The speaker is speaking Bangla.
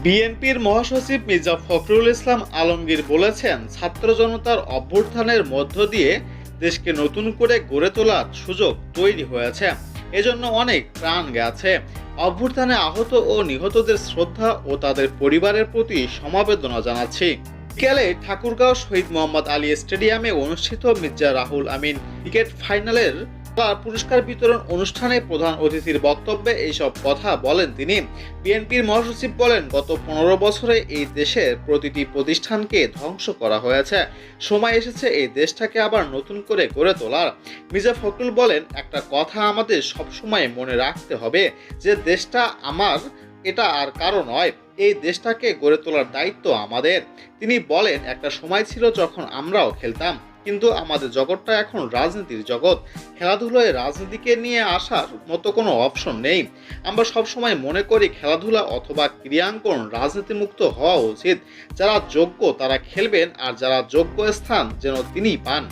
বিএনপির মহাসচিব মির্জা ফখরুল ইসলাম আলমগীর বলেছেন, ছাত্র জনতার অভ্যুত্থানের মধ্য দিয়ে দেশকে নতুন করে গড়ে তোলার সুযোগ তৈরি হয়েছে। এজন্য অনেক প্রাণ গেছে। অভ্যুত্থানে আহত ও নিহতদের শ্রদ্ধা ও তাদের পরিবারের প্রতি সমবেদনা জানাচ্ছি। বিকেলে ঠাকুরগাঁও শহীদ মোহাম্মদ আলী স্টেডিয়ামে অনুষ্ঠিত মির্জা রাহুল আমিন ক্রিকেট ফাইনালের পুরস্কার বিতরণ অনুষ্ঠানে প্রধান অতিথির বক্তব্যে এইসব কথা বলেন তিনি। বিএনপির মহাসচিব বলেন, গত 15 বছরে এই দেশের প্রতিটি প্রতিষ্ঠানকে ধ্বংস করা হয়েছে। সময় এসেছে এই দেশটাকে আবার নতুন করে গড়ে তোলার। মির্জা ফখরুল বলেন, একটা কথা আমাদের সবসময় মনে রাখতে হবে যে দেশটা আমার, এটা আর কারো নয়। এই দেশটাকে গড়ে তোলার দায়িত্ব আমাদের। তিনি বলেন, একটা সময় ছিল যখন আমরাও খেলতাম, কিন্তু আমাদের জগৎটা এখন রাজনীতির জগৎ। খেলাধুলায় রাজনীতিকে নিয়ে আসার মতো কোনো অপশন নেই। আমরা সবসময় মনে করি খেলাধুলা অথবা ক্রীড়াঙ্গন রাজনীতিমুক্ত হওয়া উচিত। যারা যোগ্য তারা খেলবেন, আর যারা যোগ্য স্থান যেন তিনিই পান।